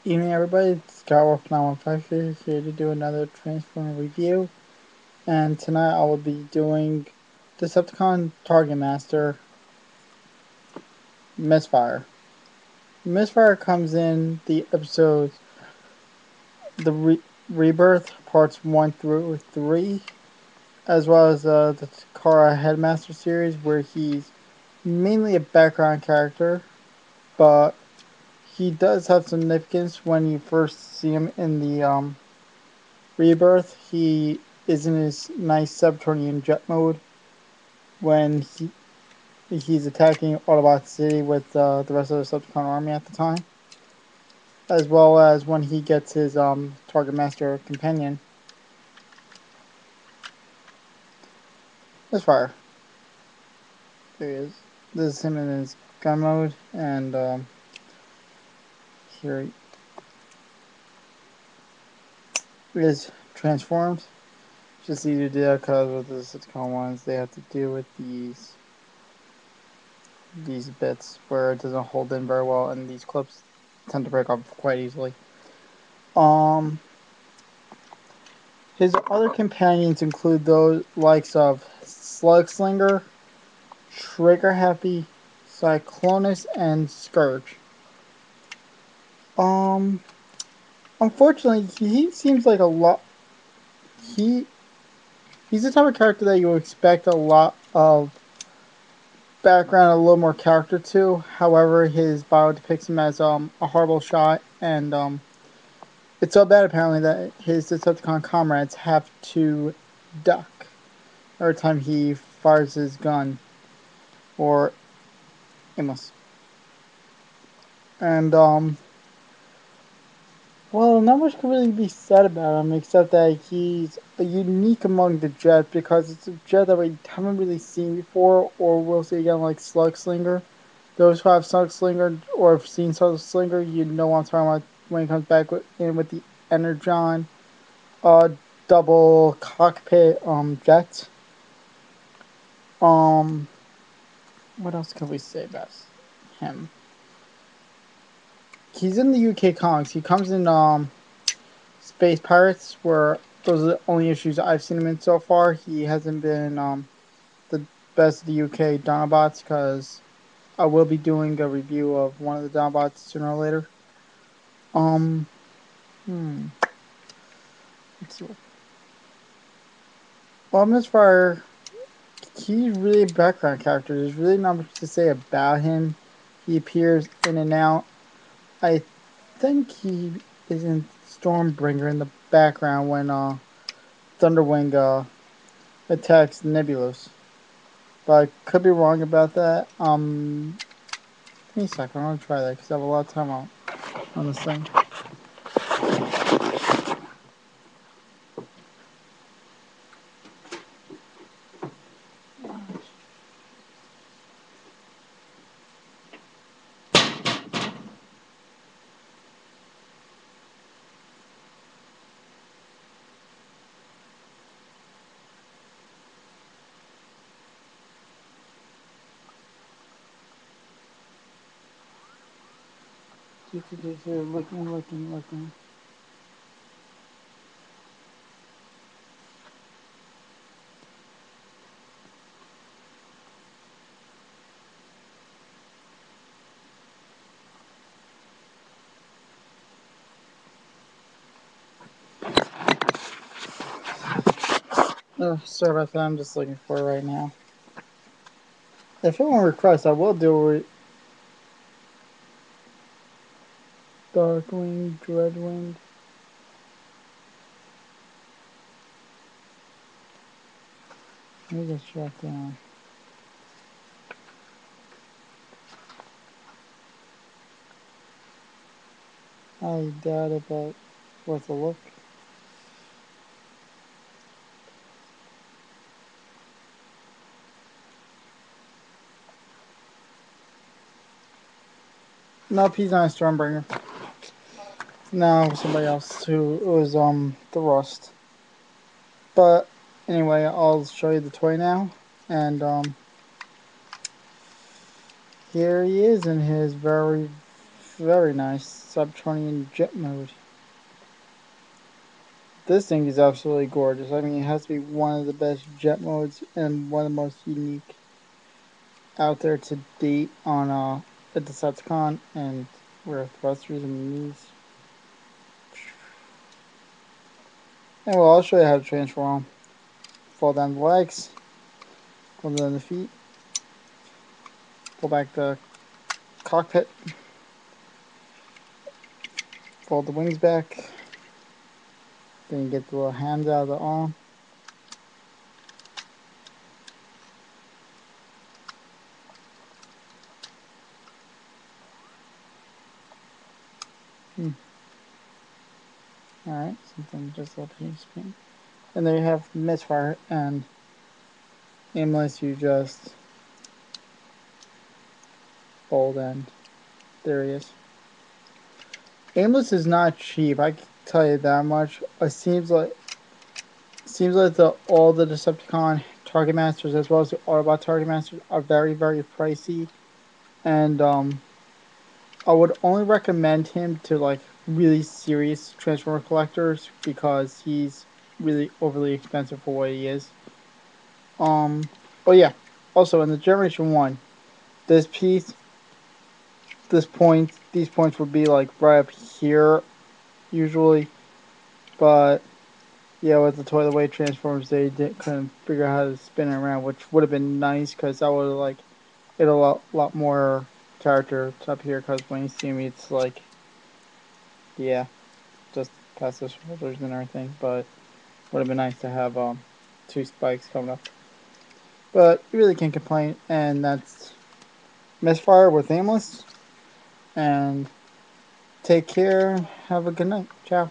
Evening, everybody. It's Skywolf 915 here to do another Transformer review. And tonight I will be doing Decepticon Target Master Misfire. Misfire comes in the episodes Rebirth parts 1 through 3, as well as the Takara Headmaster series, where he's mainly a background character, but he does have significance when you first see him in the Rebirth. He is in his nice subterranean jet mode when he's attacking Autobot City with the rest of the Decepticon army at the time, as well as when he gets his Target Master companion, Misfire. There he is. This is him in his gun mode, and here he is transformed. It's just easy to do that because with the Decepticon ones, they have to deal with these bits where it doesn't hold in very well, and these clips tend to break off quite easily. Um, his other companions include those likes of Slugslinger, Trigger Happy, Cyclonus, and Scourge. Um, Unfortunately, he seems like a lot. He he's the type of character that you would expect a lot of background, a little more character to. However, his bio depicts him as a horrible shot, and it's so bad apparently that his Decepticon comrades have to duck every time he fires his gun or Aimless. And well, not much can really be said about him except that he's a unique among the jets because it's a jet that we haven't really seen before or will see again, like Slugslinger. Those who have Slugslinger or have seen Slugslinger, you know what I'm talking about when he comes back in with the Energon uh double cockpit jet. Um what else can we say about him? He's in the UK comics. He comes in Space Pirates, where those are the only issues I've seen him in so far. He hasn't been the best of the UK Dinobots because I will be doing a review of one of the Dinobots sooner or later. Um, hmm. Let's see. Well, Misfire, he's really a background character. There's really not much to say about him. He appears in and out. I think he is in Stormbringer in the background when Thunderwing attacks Nebulos. But I could be wrong about that. Give me a second. I'm gonna try that because I have a lot of time on this thing. Looking. Oh, sorry about that. I'm just looking for it right now. If it won't request, I will do it. Darkwing, Dreadwing. Let me just track down. I doubt it, but it's worth a look. Nope, he's not a Stormbringer. No, somebody else who was the Rust. But anyway, I'll show you the toy now, and here he is in his very Very nice. Subterranean jet mode. This thing is absolutely gorgeous. I mean, it has to be one of the best jet modes and one of the most unique out there to date on a Decepticon, and where thrusters and knees. And well, I'll show you how to transform. Fall down the legs, fall down the feet, pull back the cockpit, fold the wings back, then you get the little hands out of the arm. Alright, something just a little bit spin. And there you have Misfire and Aimless. You just fold, and there he is. Aimless is not cheap, I can tell you that much. It seems like all the Decepticon Target Masters as well as the Autobot Target Masters are very, very pricey. And I would only recommend him to like really serious Transformer collectors because he's really overly expensive for what he is. Oh yeah. Also in the Generation 1, this piece, these points would be like right up here usually, but yeah, with the toilet weight transformers, they couldn't figure out how to spin it around, which would have been nice because that would have like it a lot more character up here. Because when you see me, it's like yeah, just past the shoulders and everything. But would have been nice to have two spikes coming up. But you really can't complain, and that's Misfire with Aimless. And take care. Have a good night. Ciao.